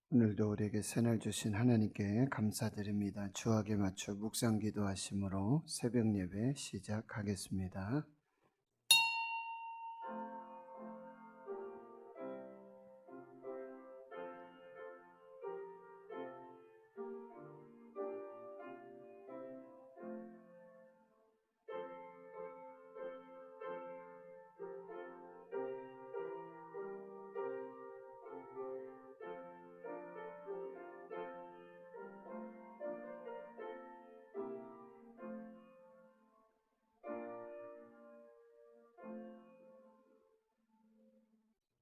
오늘도 우리에게 새날 주신 하나님께 감사드립니다. 주악에 맞춰 묵상 기도하심으로 새벽 예배 시작하겠습니다.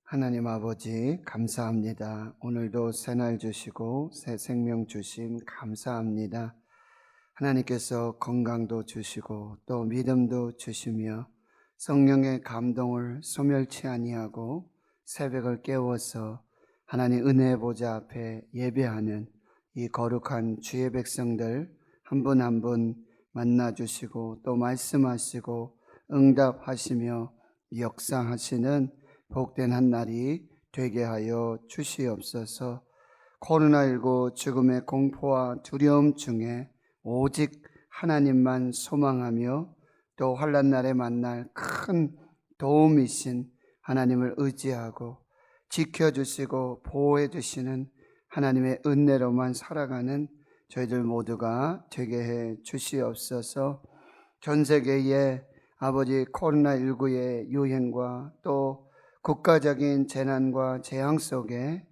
하나님 아버지 감사합니다. 오늘도 새날 주시고 새 생명 주심 감사합니다. 하나님께서 건강도 주시고 또 믿음도 주시며 성령의 감동을 소멸치 아니하고 새벽을 깨워서 하나님 은혜 보좌 앞에 예배하는 이 거룩한 주의 백성들 한 분 한 분 만나 주시고 또 말씀하시고 응답하시며 역사하시는 복된 한 날이 되게 하여 주시옵소서. 코로나19 죽음의 공포와 두려움 중에 오직 하나님만 소망하며 또 환난 날에 만날 큰 도움이신 하나님을 의지하고 지켜주시고 보호해 주시는 하나님의 은혜로만 살아가는 저희들 모두가 되게 해 주시옵소서. 전 세계의 아버지 코로나19의 유행과 또 국가적인 재난과 재앙 속에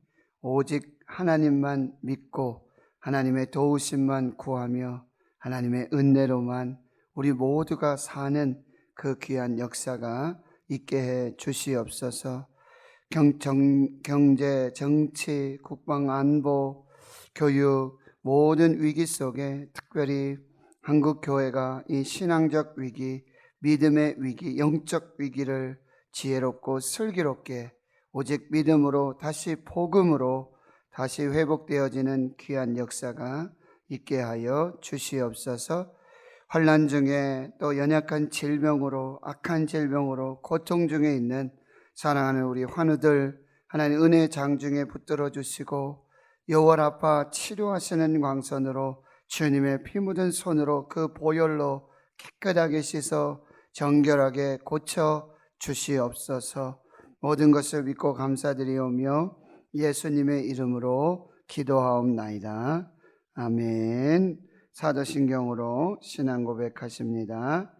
오직 하나님만 믿고 하나님의 도우심만 구하며 하나님의 은혜로만 우리 모두가 사는 그 귀한 역사가 있게 해 주시옵소서. 경제, 정치, 국방, 안보, 교육 모든 위기 속에 특별히 한국교회가 이 신앙적 위기, 믿음의 위기, 영적 위기를 지혜롭고 슬기롭게 오직 믿음으로 다시 복음으로 다시 회복되어지는 귀한 역사가 있게 하여 주시옵소서. 환난 중에 또 연약한 질병으로 악한 질병으로 고통 중에 있는 사랑하는 우리 환우들 하나님 은혜 장중에 붙들어 주시고 여호와라파 치료하시는 광선으로 주님의 피 묻은 손으로 그 보혈로 깨끗하게 씻어 정결하게 고쳐 주시옵소서. 모든 것을 믿고 감사드리오며 예수님의 이름으로 기도하옵나이다. 아멘. 사도신경으로 신앙 고백하십니다.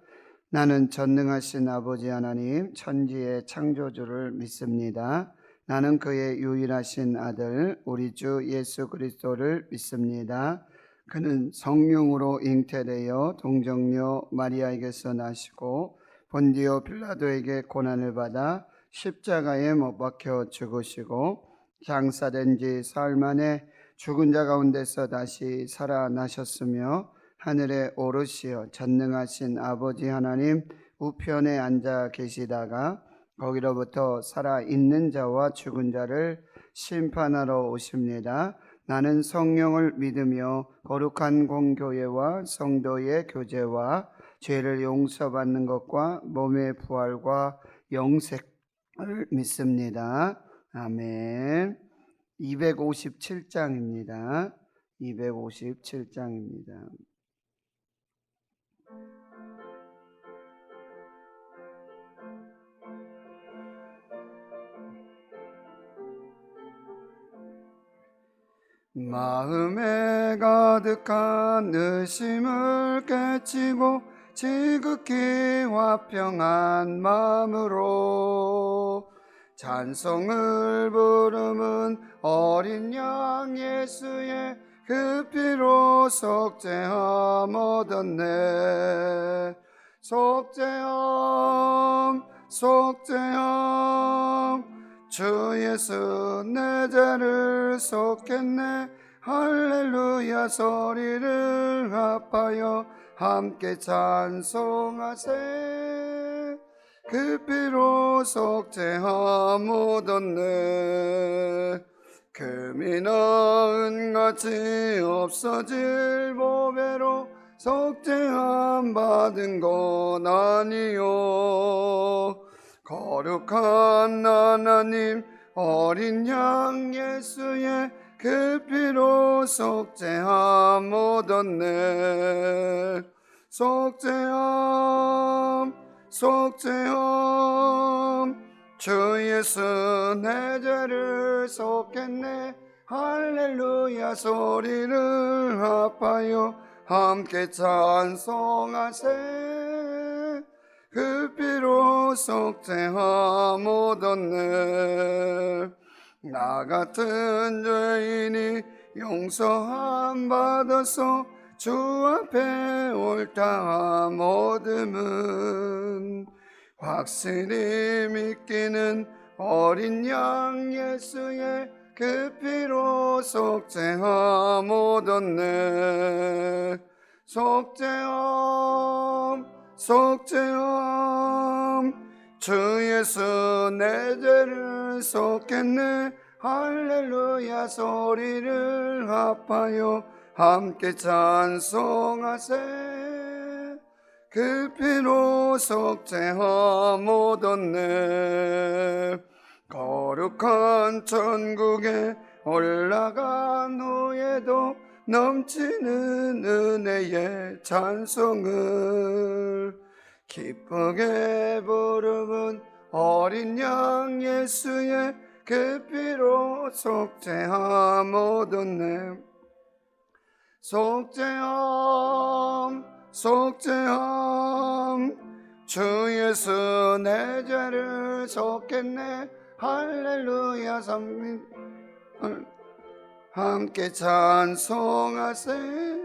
나는 전능하신 아버지 하나님 천지의 창조주를 믿습니다. 나는 그의 유일하신 아들 우리 주 예수 그리스도를 믿습니다. 그는 성령으로 잉태되어 동정녀 마리아에게서 나시고 본디오 빌라도에게 고난을 받아 십자가에 못 박혀 죽으시고 장사된 지 사흘 만에 죽은 자 가운데서 다시 살아나셨으며 하늘에 오르시어 전능하신 아버지 하나님 우편에 앉아 계시다가 거기로부터 살아있는 자와 죽은 자를 심판하러 오십니다. 나는 성령을 믿으며 거룩한 공교회와 성도의 교제와 죄를 용서받는 것과 몸의 부활과 영생을 믿습니다. 아멘. 257장입니다. 257장입니다. 마음에 가득한 의심을 깨치고 지극히 화평한 마음으로 찬송을 부르는 어린 양 예수의 그 피로 속죄함 얻었네. 속죄함 속죄함 주 예수 내 죄를 속했네. 할렐루야 소리를 합하여 함께 찬송하세. 그 피로 속죄함 얻었네. 금이나 은같이 없어질 보배로 속죄함 받은 것 아니요. 거룩한 하나님 어린 양 예수의 그 피로 속죄함 얻었네. 속죄함 속죄함 주 예수 내 죄를 속했네. 할렐루야 소리를 합하여 함께 찬송하세. 그 피로 속죄함 얻었네. 나 같은 죄인이 용서함 받아서 주 앞에 옳다함 얻음은 확실히 믿기는 어린 양 예수의 그 피로 속죄함 얻었네. 속죄함 속죄함 주 예수 내 죄를 속했네. 할렐루야 소리를 합하여 함께 찬송하세. 그 피로 속죄함 얻었네. 거룩한 천국에 올라간 후에도 넘치는 은혜의 찬송을 기쁘게 부르는 어린 양 예수의 그 피로 속죄함 얻었네. 속죄함 속죄함 주 예수 내 죄를 속했네. 할렐루야 함께 찬송하세.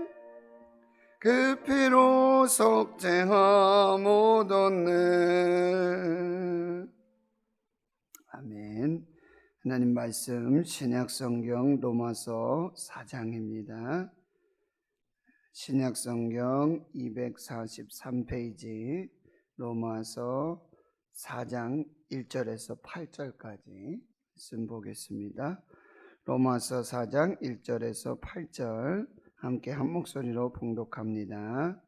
그 피로 속죄함 얻었네. 아멘. 하나님 말씀 신약성경 로마서 4장입니다. 신약성경 243페이지 로마서 4장 1절에서 8절까지 말씀 보겠습니다. 로마서 4장 1절에서 8절 함께 한 목소리로 봉독합니다.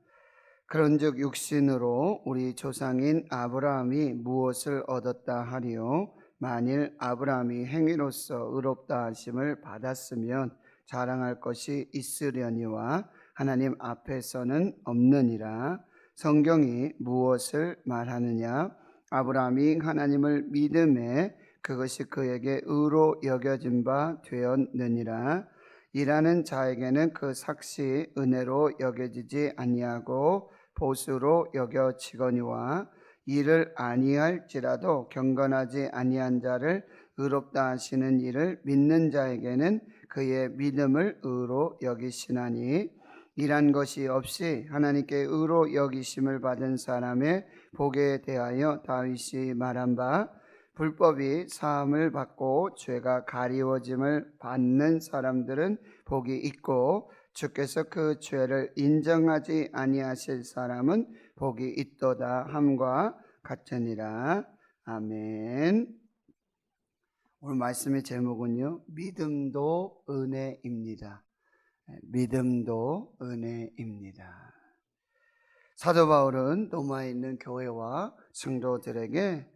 그런즉 육신으로 우리 조상인 아브라함이 무엇을 얻었다 하리요? 만일 아브라함이 행위로서 의롭다 하심을 받았으면 자랑할 것이 있으려니와 하나님 앞에서는 없느니라. 성경이 무엇을 말하느냐? 아브라함이 하나님을 믿음에 그것이 그에게 의로 여겨진 바 되었느니라. 일하는 자에게는 그 삭시 은혜로 여겨지지 아니하고 보수로 여겨지거니와 일을 아니할지라도 경건하지 아니한 자를 의롭다 하시는 일을 믿는 자에게는 그의 믿음을 의로 여기시나니 일한 것이 없이 하나님께 의로 여기심을 받은 사람의 복에 대하여 다윗이 말한 바 불법이 사함을 받고 죄가 가리워짐을 받는 사람들은 복이 있고 주께서 그 죄를 인정하지 아니하실 사람은 복이 있도다 함과 같으니라. 아멘. 오늘 말씀의 제목은요, 믿음도 은혜입니다. 믿음도 은혜입니다. 사도 바울은 로마에 있는 교회와 성도들에게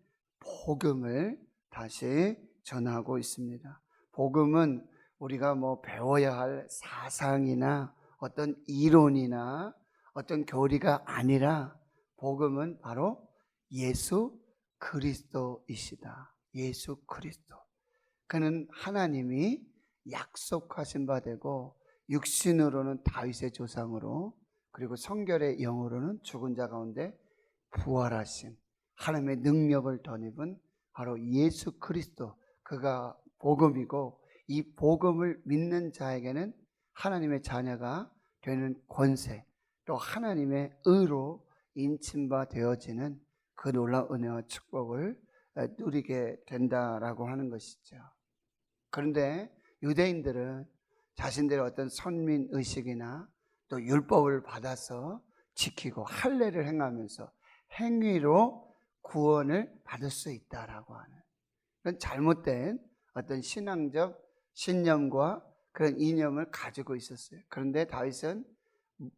복음을 다시 전하고 있습니다. 복음은 우리가 배워야 할 사상이나 어떤 이론이나 어떤 교리가 아니라 복음은 바로 예수 그리스도이시다. 예수 그리스도. 그는 하나님이 약속하신 바 되고 육신으로는 다윗의 조상으로 그리고 성결의 영으로는 죽은 자 가운데 부활하신 하나님의 능력을 덧입은 바로 예수 그리스도, 그가 복음이고 이 복음을 믿는 자에게는 하나님의 자녀가 되는 권세, 또 하나님의 의로 인침바 되어지는 그 놀라운 은혜와 축복을 누리게 된다라고 하는 것이죠. 그런데 유대인들은 자신들의 어떤 선민의식이나 또 율법을 받아서 지키고 할례를 행하면서 행위로 구원을 받을 수 있다라고 하는 그런 잘못된 어떤 신앙적 신념과 그런 이념을 가지고 있었어요. 그런데 다윗은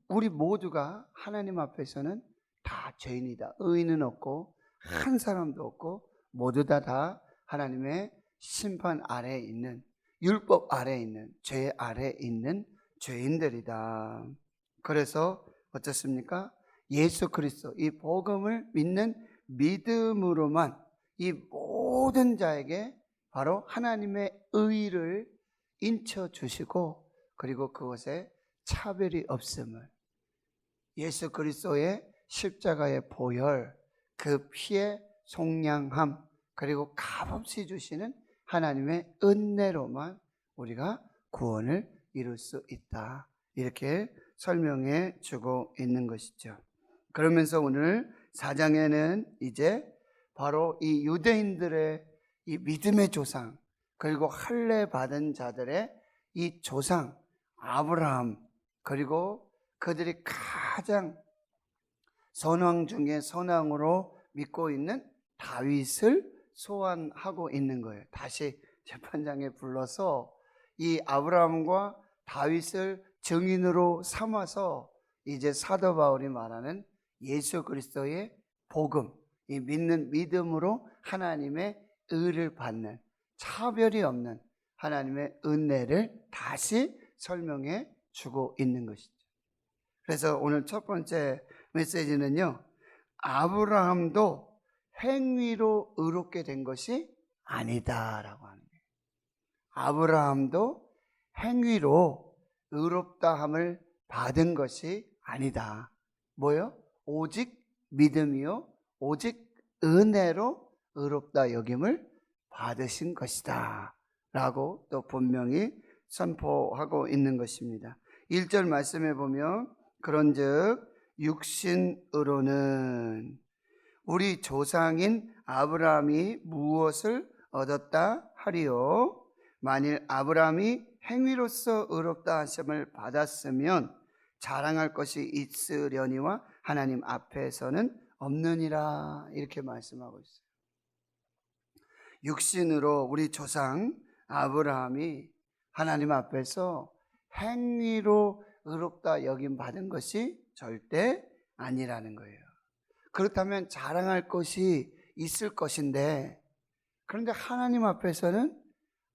우리 모두가 하나님 앞에서는 다 죄인이다. 의인은 없고 한 사람도 없고 모두 다 하나님의 심판 아래에 있는 율법 아래에 있는, 죄 아래에 있는 죄인들이다. 그래서 어떻습니까? 예수 그리스도 이 복음을 믿는 믿음으로만 이 모든 자에게 바로 하나님의 의를 인쳐 주시고, 그리고 그것에 차별이 없음을, 예수 그리스도의 십자가의 보혈, 그 피의 속량함, 그리고 값없이 주시는 하나님의 은혜로만 우리가 구원을 이룰 수 있다, 이렇게 설명해 주고 있는 것이죠. 그러면서 오늘 4장에는 이제 바로 이 유대인들의 이 믿음의 조상, 그리고 할례 받은 자들의 이 조상 아브라함, 그리고 그들이 가장 선왕 중에 선왕으로 믿고 있는 다윗을 소환하고 있는 거예요. 다시 재판장에 불러서 이 아브라함과 다윗을 증인으로 삼아서 이제 사도 바울이 말하는 예수 그리스도의 복음, 이 믿는 믿음으로 하나님의 의를 받는, 차별이 없는 하나님의 은혜를 다시 설명해 주고 있는 것이죠. 그래서 오늘 첫 번째 메시지는요, 아브라함도 행위로 의롭게 된 것이 아니다라고 하는 거예요. 아브라함도 행위로 의롭다함을 받은 것이 아니다. 뭐요? 오직 믿음이요, 오직 은혜로 의롭다 여김을 받으신 것이다 라고 또 분명히 선포하고 있는 것입니다. 1절 말씀해 보면, 그런즉 육신으로는 우리 조상인 아브라함이 무엇을 얻었다 하리요? 만일 아브라함이 행위로서 의롭다 하심을 받았으면 자랑할 것이 있으려니와 하나님 앞에서는 없느니라, 이렇게 말씀하고 있어요. 육신으로 우리 조상 아브라함이 하나님 앞에서 행위로 의롭다 여김 받은 것이 절대 아니라는 거예요. 그렇다면 자랑할 것이 있을 것인데, 그런데 하나님 앞에서는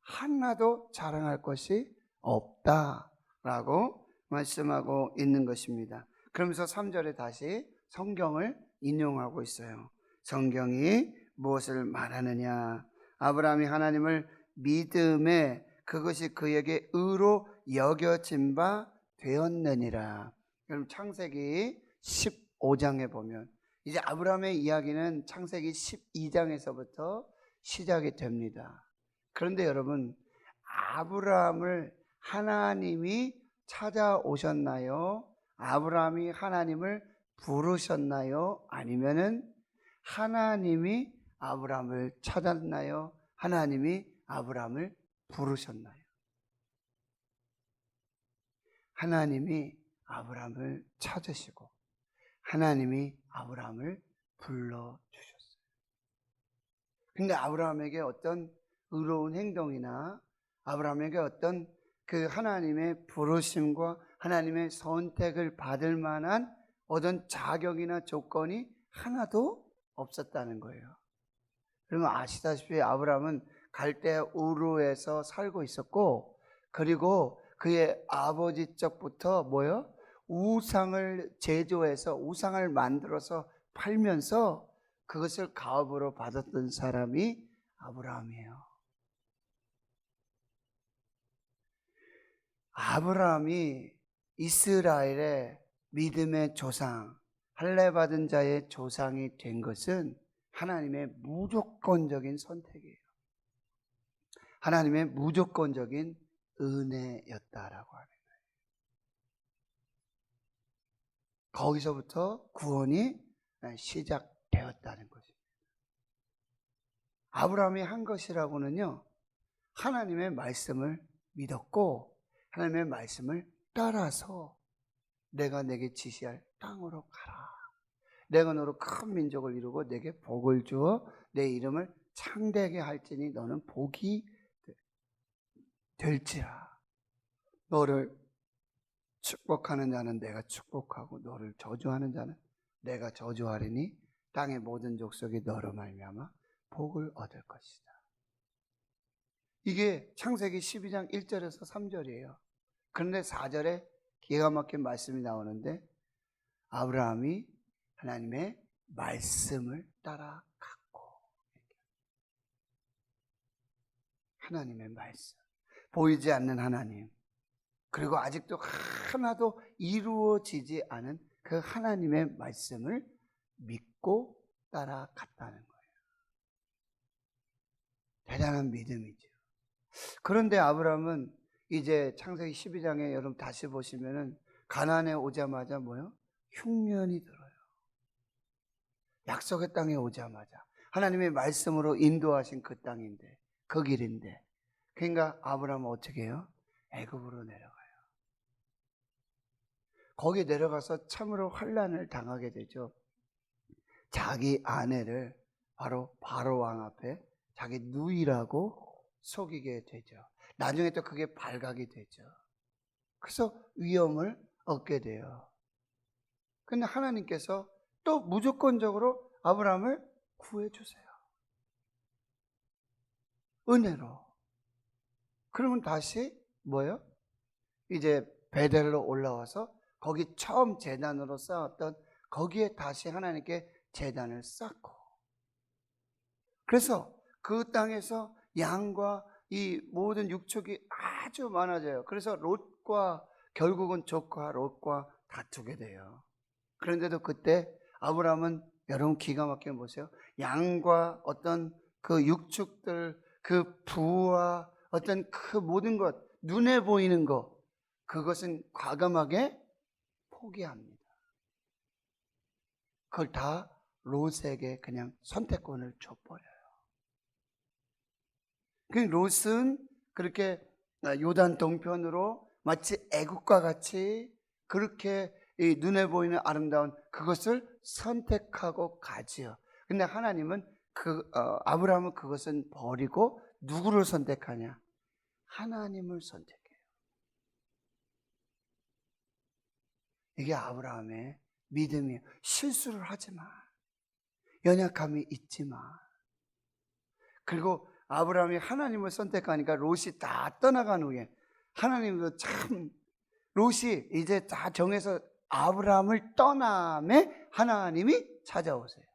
하나도 자랑할 것이 없다라고 말씀하고 있는 것입니다. 그러면서 3절에 다시 성경을 인용하고 있어요. 성경이 무엇을 말하느냐? 아브라함이 하나님을 믿음에 그것이 그에게 의로 여겨진 바 되었느니라. 그럼 창세기 15장에 보면 이제 아브라함의 이야기는 창세기 12장에서부터 시작이 됩니다. 그런데 여러분, 아브라함을 하나님이 찾아오셨나요? 아브라함이 하나님을 부르셨나요? 아니면은 하나님이 아브라함을 찾았나요? 하나님이 아브라함을 부르셨나요? 하나님이 아브라함을 찾으시고 하나님이 아브라함을 불러주셨어요. 근데 아브라함에게 어떤 의로운 행동이나 아브라함에게 어떤 그 하나님의 부르심과 하나님의 선택을 받을 만한 어떤 자격이나 조건이 하나도 없었다는 거예요. 그러면 아시다시피 아브라함은 갈대 우르에서 살고 있었고, 그리고 그의 아버지 쪽부터 뭐요? 우상을 제조해서 우상을 만들어서 팔면서 그것을 가업으로 받았던 사람이 아브라함이에요. 아브라함이 이스라엘의 믿음의 조상, 할례 받은 자의 조상이 된 것은 하나님의 무조건적인 선택이에요. 하나님의 무조건적인 은혜였다라고 하는 거예요. 거기서부터 구원이 시작되었다는 것입니다. 아브라함이 한 것이라고는요, 하나님의 말씀을 믿었고 하나님의 말씀을 따라서 내가 내게 지시할 땅으로 가라. 내가 너로 큰 민족을 이루고 내게 복을 주어 내 이름을 창대하게 할지니 너는 복이 될지라. 너를 축복하는 자는 내가 축복하고 너를 저주하는 자는 내가 저주하리니 땅의 모든 족속이 너로 말미암아 복을 얻을 것이다. 이게 창세기 12장 1절에서 3절이에요. 그런데 4절에 기가 막힌 말씀이 나오는데 아브라함이 하나님의 말씀을 따라갔고, 하나님의 말씀, 보이지 않는 하나님, 그리고 아직도 하나도 이루어지지 않은 그 하나님의 말씀을 믿고 따라갔다는 거예요. 대단한 믿음이죠. 그런데 아브라함은 이제 창세기 12장에 여러분 다시 보시면은 가나안에 오자마자 뭐요? 흉년이 들어요. 약속의 땅에 오자마자 하나님의 말씀으로 인도하신 그 땅인데, 그 길인데, 그러니까 아브라함은 어떻게 해요? 애굽으로 내려가요. 거기 내려가서 참으로 환난을 당하게 되죠. 자기 아내를 바로 바로왕 앞에 자기 누이라고 속이게 되죠. 나중에 또 그게 발각이 되죠. 그래서 위험을 얻게 돼요. 근데 하나님께서 또 무조건적으로 아브라함을 구해주세요. 은혜로. 그러면 다시 뭐예요? 이제 베델로 올라와서 거기 처음 제단으로 쌓았던 거기에 다시 하나님께 제단을 쌓고, 그래서 그 땅에서 양과 이 모든 육축이 아주 많아져요. 그래서 롯과, 결국은 조카 롯과 다투게 돼요. 그런데도 그때 아브라함은 여러분 기가 막히게 보세요. 양과 어떤 그 육축들, 그 부와 어떤 그 모든 것, 눈에 보이는 것, 그것은 과감하게 포기합니다. 그걸 다 롯에게 그냥 선택권을 줘버려요. 그 롯은 그렇게 요단 동편으로 마치 애국과 같이 그렇게 이 눈에 보이는 아름다운 그것을 선택하고 가지요. 근데 하나님은 아브라함은 그것은 버리고 누구를 선택하냐? 하나님을 선택해요. 이게 아브라함의 믿음이에요. 실수를 하지 마. 연약함이 있지 마. 그리고 아브라함이 하나님을 선택하니까 롯이 다 떠나간 후에 하나님도 참, 롯이 이제 다 정해서 아브라함을 떠남에 하나님이 찾아오세요.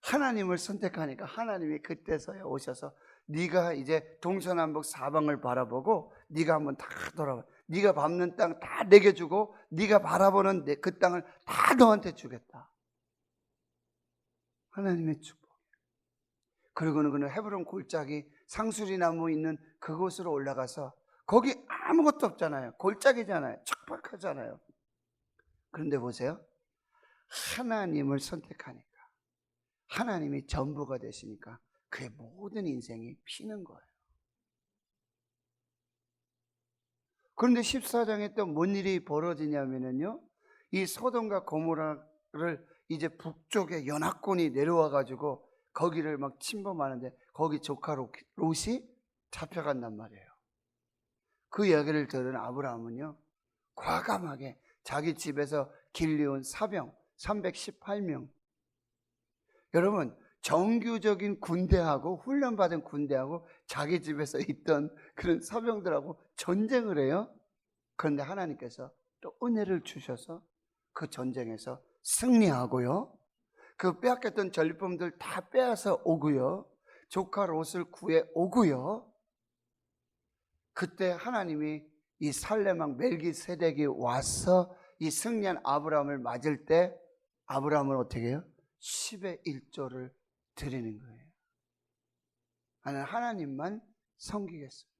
하나님을 선택하니까 하나님이 그때서야 오셔서 네가 이제 동서남북 사방을 바라보고 네가 한번 다 돌아봐. 네가 밟는 땅 다 내게 주고 네가 바라보는 그 땅을 다 너한테 주겠다. 하나님의 축복. 그리고는 그는 헤브론 골짜기 상수리 나무 있는 그곳으로 올라가서 거기 아무것도 없잖아요. 골짜기잖아요. 척박하잖아요. 그런데 보세요. 하나님을 선택하니까, 하나님이 전부가 되시니까 그의 모든 인생이 피는 거예요. 그런데 14장에 또 뭔 일이 벌어지냐면요, 이 소돔과 고모라를 이제 북쪽에 연합군이 내려와 가지고 거기를 막 침범하는데 거기 조카 롯이 잡혀간단 말이에요. 그 이야기를 들은 아브라함은요, 과감하게 자기 집에서 길리온 사병 318명, 여러분 정규적인 군대하고 훈련받은 군대하고 자기 집에서 있던 그런 사병들하고 전쟁을 해요. 그런데 하나님께서 또 은혜를 주셔서 그 전쟁에서 승리하고요, 그 빼앗겼던 전리품들 다 빼앗아 오고요, 조카 롯을 구해 오고요. 그때 하나님이 이 살레망 멜기세덱이 와서 이 승리한 아브라함을 맞을 때 아브라함은 어떻게 해요? 10의 1조를 드리는 거예요. 나는 하나님만 섬기겠습니다.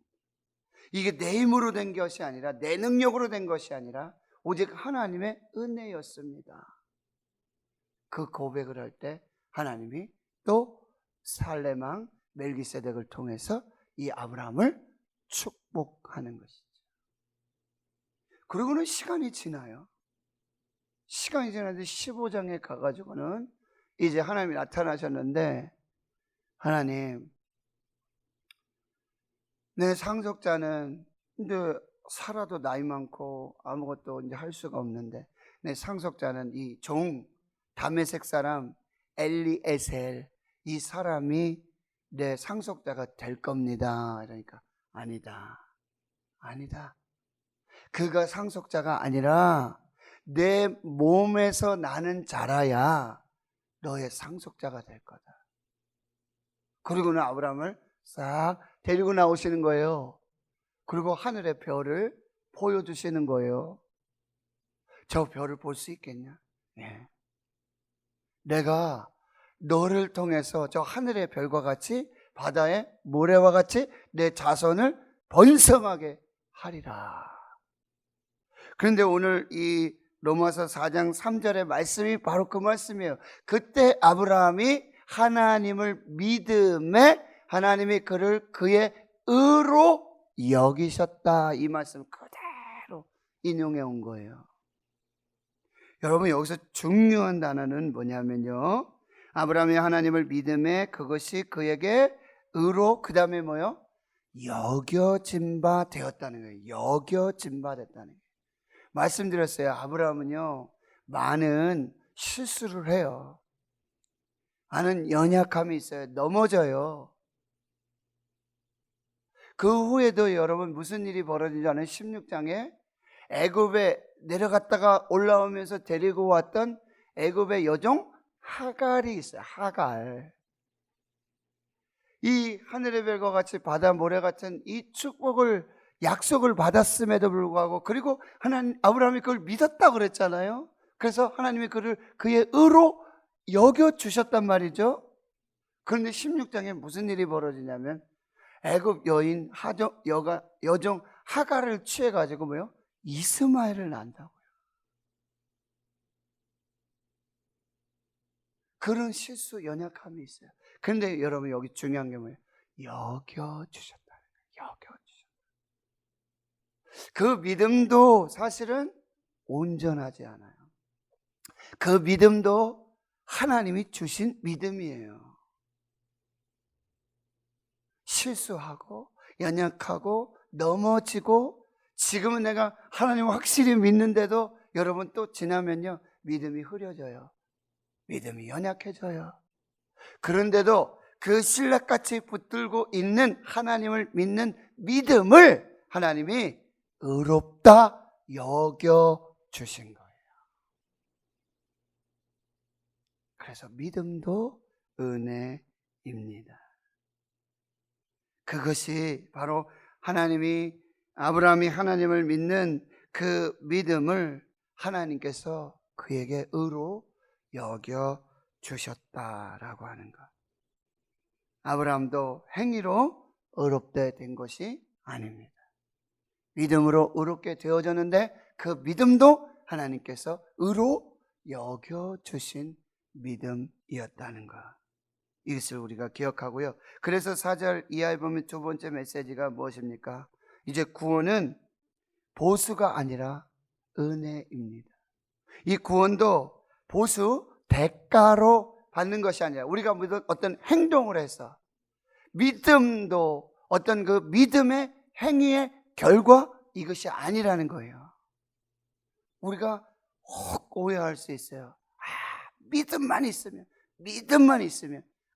이게 내 힘으로 된 것이 아니라, 내 능력으로 된 것이 아니라 오직 하나님의 은혜였습니다. 그 고백을 할 때 하나님이 또 살레망 멜기세덱을 통해서 이 아브라함을 축복하는 것이죠. 그러고는 시간이 지나요. 시간이 지나는데 15장에 가가지고는 이제 하나님이 나타나셨는데, 하나님, 내 상속자는 이제 살아도 나이 많고 아무것도 이제 할 수가 없는데, 내 상속자는 이 종 다메섹 사람 엘리에셀, 이 사람이 내 상속자가 될 겁니다. 그러니까 아니다. 그가 상속자가 아니라 내 몸에서 나는 자라야 너의 상속자가 될 거다. 그리고는 아브라함을 싹 데리고 나오시는 거예요. 그리고 하늘의 별을 보여주시는 거예요. 저 별을 볼 수 있겠냐? 네. 내가 너를 통해서 저 하늘의 별과 같이 바다의 모래와 같이 내 자손을 번성하게 하리라. 그런데 오늘 이 로마서 4장 3절의 말씀이 바로 그 말씀이에요. 그때 아브라함이 하나님을 믿음에 하나님이 그를 그의 의로 여기셨다. 이 말씀 그대로 인용해 온 거예요. 여러분, 여기서 중요한 단어는 뭐냐면요, 아브라함이 하나님을 믿음에 그것이 그에게 의로, 그 다음에 뭐요? 여겨진 바 되었다는 거예요. 여겨진 바 됐다는 거예요. 말씀드렸어요. 아브라함은요, 많은 실수를 해요. 많은 연약함이 있어요. 넘어져요. 그 후에도 여러분 무슨 일이 벌어진지 아는 16장에 애굽에 내려갔다가 올라오면서 데리고 왔던 애굽의 여종 하갈이 있어요. 하갈. 이 하늘의 별과 같이 바다 모래 같은 이 축복을, 약속을 받았음에도 불구하고, 그리고 아브라함이 그걸 믿었다고 그랬잖아요. 그래서 하나님이 그를 그의 의로 여겨주셨단 말이죠. 그런데 16장에 무슨 일이 벌어지냐면 애굽 여인 여종 하갈을 취해가지고 뭐요? 이스마엘을 낳는다고요. 그런 실수, 연약함이 있어요. 그런데 여러분, 여기 중요한 게 뭐예요? 여겨주셨다. 여겨주셨다. 그 믿음도 사실은 온전하지 않아요. 그 믿음도 하나님이 주신 믿음이에요. 실수하고 연약하고 넘어지고, 지금은 내가 하나님을 확실히 믿는데도 여러분 또 지나면요, 믿음이 흐려져요. 믿음이 연약해져요. 그런데도 그 신락같이 붙들고 있는 하나님을 믿는 믿음을 하나님이 의롭다 여겨주신 거예요. 그래서 믿음도 은혜입니다. 그것이 바로 아브라함이 하나님을 믿는 그 믿음을 하나님께서 그에게 의로 여겨주셨다라고 하는 것. 아브라함도 행위로 의롭게 된 것이 아닙니다. 믿음으로 의롭게 되어졌는데 그 믿음도 하나님께서 의로 여겨주신 믿음이었다는 것. 이것을 우리가 기억하고요. 그래서 4절 이하에 보면 두 번째 메시지가 무엇입니까? 이제 구원은 보수가 아니라 은혜입니다. 이 구원도 보수, 대가로 받는 것이 아니라 우리가 어떤 행동을 해서, 믿음도 어떤 그 믿음의 행위의 결과, 이것이 아니라는 거예요. 우리가 혹 오해할 수 있어요. 믿음만 있으면.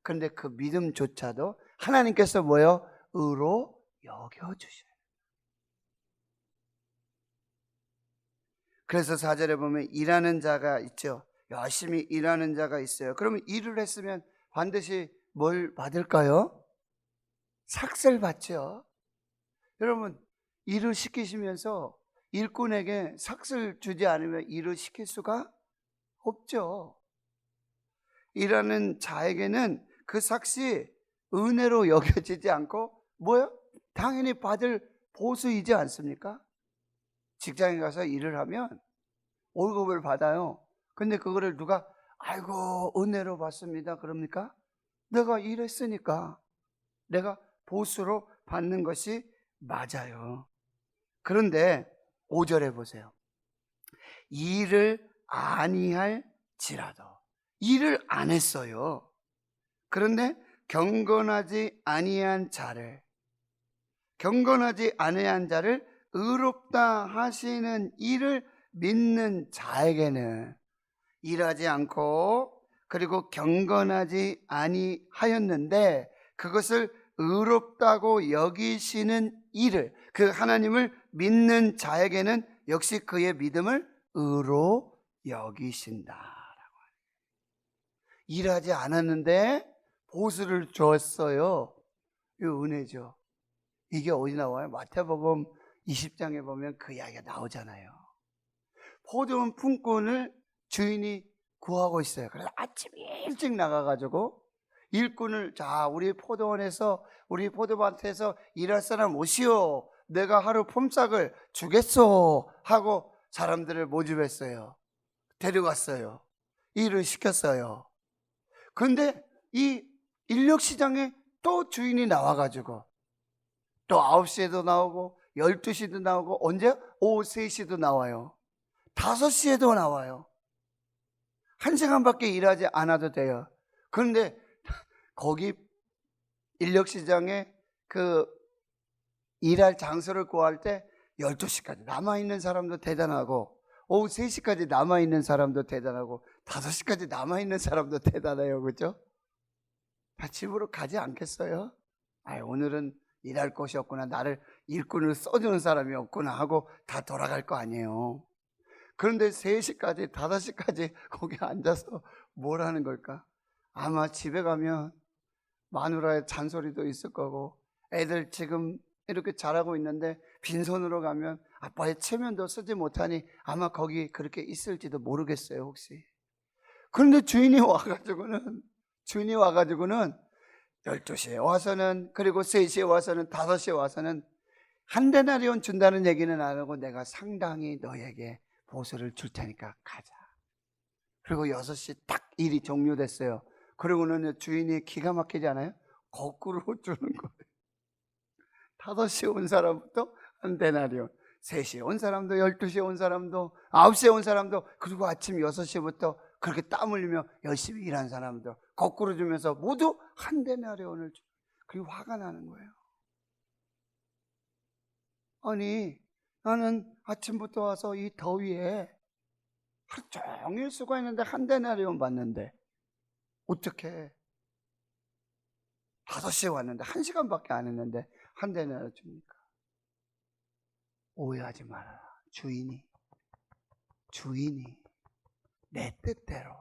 그런데 그 믿음조차도 하나님께서 뭐요? 의로 여겨주셔요. 그래서 4절에 보면 일하는 자가 있죠. 열심히 일하는 자가 있어요. 그러면 일을 했으면 반드시 뭘 받을까요? 삭슬 받죠. 여러분, 일을 시키시면서 일꾼에게 삭슬 주지 않으면 일을 시킬 수가 없죠. 일하는 자에게는 그 삭시 은혜로 여겨지지 않고 뭐요? 당연히 받을 보수이지 않습니까? 직장에 가서 일을 하면 월급을 받아요. 근데 그거를 누가 아이고 은혜로 받습니다 그럽니까? 내가 일했으니까 내가 보수로 받는 것이 맞아요. 그런데 5절에 보세요. 일을 아니할지라도, 일을 안 했어요. 그런데 경건하지 아니한 자를 의롭다 하시는 이를 믿는 자에게는 일하지 않고 그리고 경건하지 아니하였는데 그것을 의롭다고 여기시는 일을, 그 하나님을 믿는 자에게는 역시 그의 믿음을 의로 여기신다. 일하지 않았는데 보수를 줬어요. 이 은혜죠. 이게 어디 나와요? 마태복음 20장에 보면 그 이야기가 나오잖아요. 포도원 품꾼을 주인이 구하고 있어요. 그래서 아침 일찍 나가가지고 일꾼을, 자, 우리 포도원에서, 우리 포도밭에서 일할 사람 오시오, 내가 하루 품삯을 주겠소 하고 사람들을 모집했어요. 데려갔어요. 일을 시켰어요. 그런데 이 인력시장에 또 주인이 나와가지고 또 9시에도 나오고 12시도 나오고, 언제? 오후 3시도 나와요. 5시에도 나와요. 1시간밖에 일하지 않아도 돼요. 그런데 거기 인력시장에 그 일할 장소를 구할 때 12시까지 남아있는 사람도 대단하고, 오후 3시까지 남아있는 사람도 대단하고, 5시까지 남아있는 사람도 대단해요. 그죠? 다 집으로 가지 않겠어요? 오늘은 일할 곳이 없구나, 나를 일꾼을 써주는 사람이 없구나 하고 다 돌아갈 거 아니에요. 그런데 3시까지 5시까지 거기 앉아서 뭘 하는 걸까? 아마 집에 가면 마누라의 잔소리도 있을 거고, 애들 지금 이렇게 잘하고 있는데 빈손으로 가면 아빠의 체면도 쓰지 못하니 아마 거기 그렇게 있을지도 모르겠어요, 혹시. 그런데 주인이 와가지고는 12시에 와서는, 그리고 3시에 와서는, 5시에 와서는 한 데나리온 준다는 얘기는 안 하고, 내가 상당히 너에게 보수를 줄 테니까 가자. 그리고 6시 딱 일이 종료됐어요. 그러고는 주인이 기가 막히지 않아요? 거꾸로 주는 거예요. 5시에 온 사람부터 한 데나리온, 3시에 온 사람도, 12시에 온 사람도, 9시에 온 사람도, 그리고 아침 6시부터 그렇게 땀 흘리며 열심히 일한 사람들 거꾸로 주면서 모두 한 데나리온을 주. 그리고 화가 나는 거예요. 아니, 나는 아침부터 와서 이 더위에 하루 종일 수고했는데 한 데나리온 받는데 어떻게 5시에 왔는데 1시간밖에 안 했는데 한 데나리온 줍니까? 오해하지 말아라. 주인이 내 뜻대로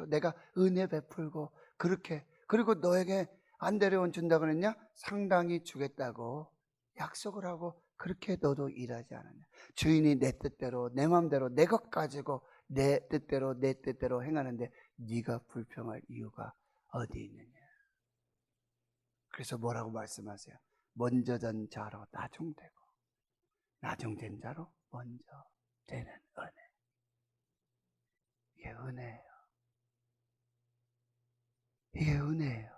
내가 은혜 베풀고, 그렇게, 그리고 너에게 안 데려온 준다 그랬냐? 상당히 주겠다고 약속을 하고, 그렇게 너도 일하지 않았냐? 주인이 내 뜻대로, 내 마음대로, 내 것 가지고 내 뜻대로 행하는데 네가 불평할 이유가 어디 있느냐? 그래서 뭐라고 말씀하세요? 먼저 된 자로 나중되고, 나중된 자로 먼저 되는 은혜. 이게 은혜예요. 이게 은혜예요.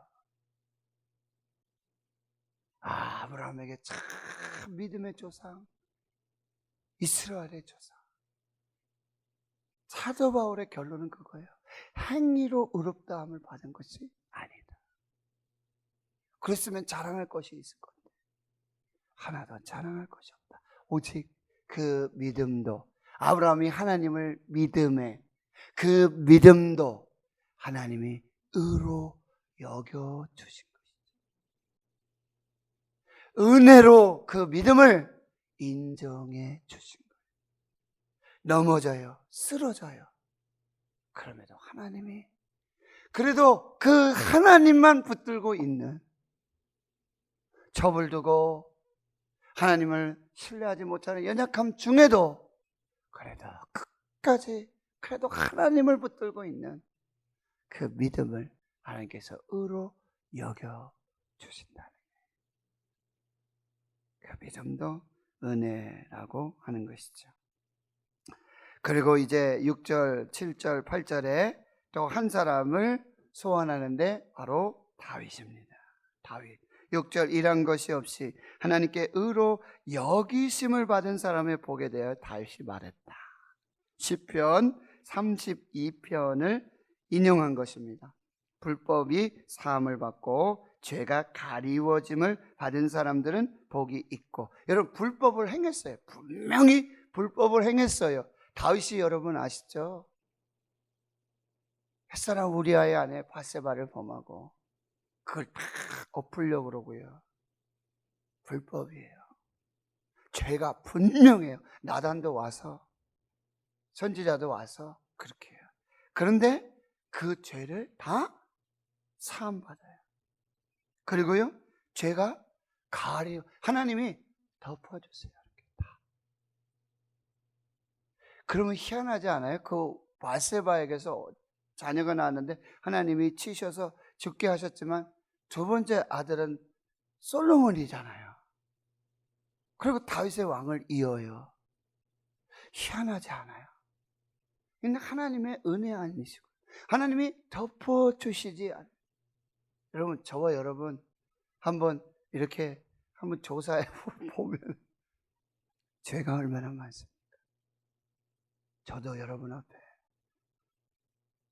아브라함에게 참 믿음의 조상, 이스라엘의 조상. 사도 바울의 결론은 그거예요. 행위로 의롭다함을 받은 것이 아니다. 그랬으면 자랑할 것이 있을 건데 하나도 자랑할 것이 없다. 오직 그 믿음도, 아브라함이 하나님을 믿음에, 그 믿음도 하나님이 의로 여겨주신 것이죠. 은혜로 그 믿음을 인정해 주신 거예요. 넘어져요, 쓰러져요. 그럼에도 하나님이, 그래도 그 하나님만 붙들고 있는, 첩을 두고 하나님을 신뢰하지 못하는 연약함 중에도 그래도 끝까지, 그래도 하나님을 붙들고 있는 그 믿음을 하나님께서 의로 여겨 주신다는 거예요. 그 믿음도 은혜라고 하는 것이죠. 그리고 이제 6절, 7절, 8절에 또 한 사람을 소환하는데 바로 다윗입니다. 다윗. 6절, 일한 것이 없이 하나님께 의로 여기심을 받은 사람을 보게 되어 다윗이 말했다. 시편 32편을 인용한 것입니다. 불법이 사함을 받고 죄가 가리워짐을 받은 사람들은 복이 있고. 여러분, 불법을 행했어요. 분명히 불법을 행했어요. 다윗이 여러분 아시죠? 햇사람 우리아의 아내 바세바를 범하고 그걸 다 엎으려고 그러고요. 불법이에요. 죄가 분명해요. 나단도 와서, 선지자도 와서 그렇게 해요. 그런데 그 죄를 다 사함받아요. 그리고요, 죄가 하나님이 덮어주세요. 이렇게 다. 그러면 희한하지 않아요? 그 바세바에게서 자녀가 나왔는데 하나님이 치셔서 죽게 하셨지만 두 번째 아들은 솔로몬이잖아요. 그리고 다윗의 왕을 이어요. 희한하지 않아요? 근데 하나님의 은혜 아니시고 하나님이 덮어주시지 않아요. 여러분, 저와 여러분 한번 이렇게 한번 조사해 보면 죄가 얼마나 많습니까? 저도 여러분 앞에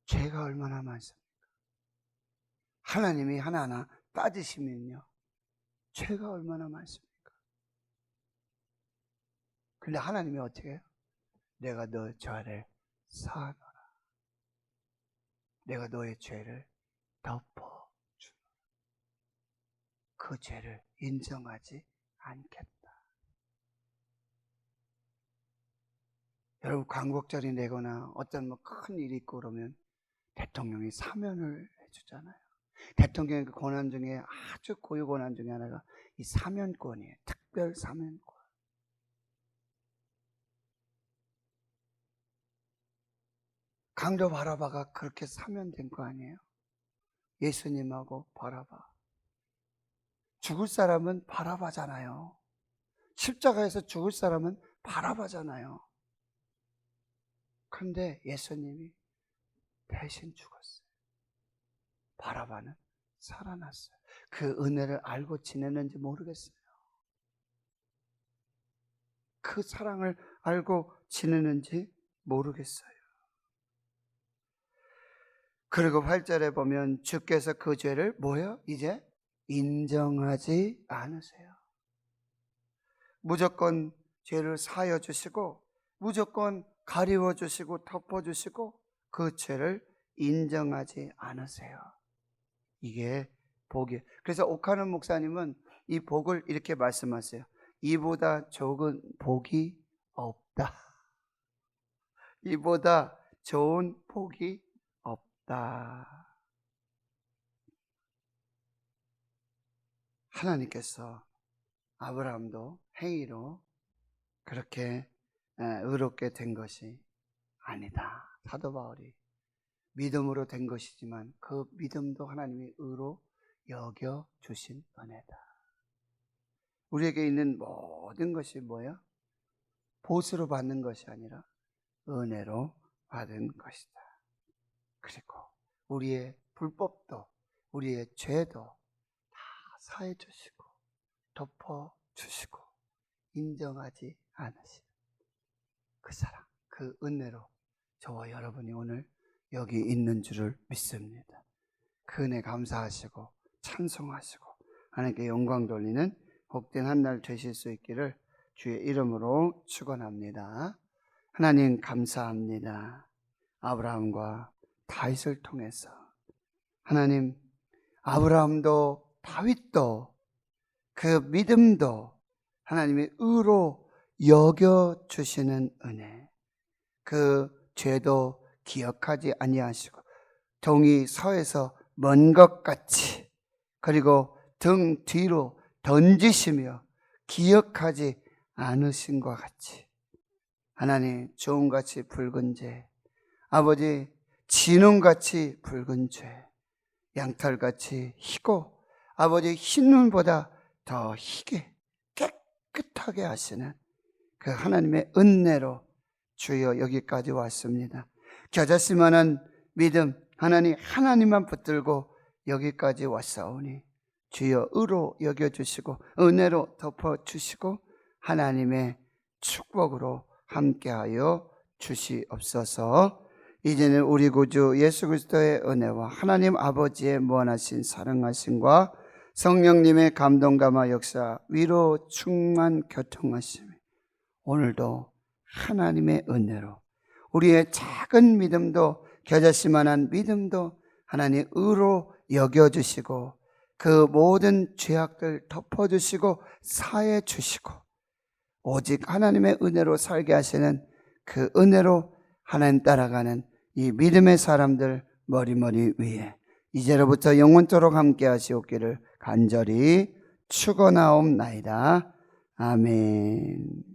죄가 얼마나 많습니까? 하나님이 하나하나 따지시면요, 죄가 얼마나 많습니까? 근데 하나님이 어떻게 해요? 내가 너 죄를 사하노라. 내가 너의 죄를 덮어주노라. 그 죄를 인정하지 않겠다. 여러분, 광복절이 되거나 어떤 큰 일이 있고 그러면 대통령이 사면을 해주잖아요. 대통령의 그 권한 중에 아주 고유 권한 중에 하나가 이 사면권이에요. 특별 사면권. 강도 바라바가 그렇게 사면된 거 아니에요? 예수님하고 바라바. 죽을 사람은 바라바잖아요. 십자가에서 죽을 사람은 바라바잖아요. 그런데 예수님이 대신 죽었어요. 바라바는 살아났어요. 그 은혜를 알고 지내는지 모르겠어요. 그 사랑을 알고 지내는지 모르겠어요. 그리고 8절에 보면 주께서 그 죄를 뭐예요? 이제 인정하지 않으세요. 무조건 죄를 사하여 주시고 무조건 가리워 주시고 덮어 주시고 그 죄를 인정하지 않으세요. 이게 복이에요. 그래서 옥하는 목사님은 이 복을 이렇게 말씀하세요. 이보다 좋은 복이 없다. 이보다 좋은 복이 없다. 하나님께서 아브라함도 행위로 그렇게 의롭게 된 것이 아니다. 사도 바울이 믿음으로 된 것이지만 그 믿음도 하나님이 의로 여겨주신 은혜다. 우리에게 있는 모든 것이 뭐예요? 보수로 받는 것이 아니라 은혜로 받은 것이다. 그리고 우리의 불법도 우리의 죄도 다 사해 주시고 덮어 주시고 인정하지 않으신 그 사랑, 그 은혜로 저와 여러분이 오늘 여기 있는 줄을 믿습니다. 그 은혜 감사하시고 찬송하시고 하나님께 영광 돌리는 복된 한 날 되실 수 있기를 주의 이름으로 축원합니다. 하나님 감사합니다. 아브라함과 다윗을 통해서 하나님, 아브라함도 다윗도 그 믿음도 하나님의 의로 여겨주시는 은혜, 그 죄도 기억하지 아니하시고 동이 서에서 먼 것 같이 그리고 등 뒤로 던지시며 기억하지 않으신 것 같이 하나님, 주홍같이 붉은 죄, 아버지 진홍같이 붉은 죄, 양털같이 희고 아버지 흰 눈보다 더 희게 깨끗하게 하시는 그 하나님의 은혜로 주여 여기까지 왔습니다. 겨자씨만한 믿음 하나님만 붙들고 여기까지 왔사오니 주여 의로 여겨주시고 은혜로 덮어주시고 하나님의 축복으로 함께하여 주시옵소서. 이제는 우리 구주 예수 그리스도의 은혜와 하나님 아버지의 무한하신 사랑하심과 성령님의 감동감화 역사 위로 충만 교통하심이 오늘도 하나님의 은혜로 우리의 작은 믿음도 겨자씨만한 믿음도 하나님 의로 여겨주시고 그 모든 죄악들 덮어주시고 사해 주시고 오직 하나님의 은혜로 살게 하시는 그 은혜로 하나님 따라가는 이 믿음의 사람들 머리머리 위에 이제로부터 영원토록 함께 하시옵기를 간절히 축원하옵나이다. 아멘.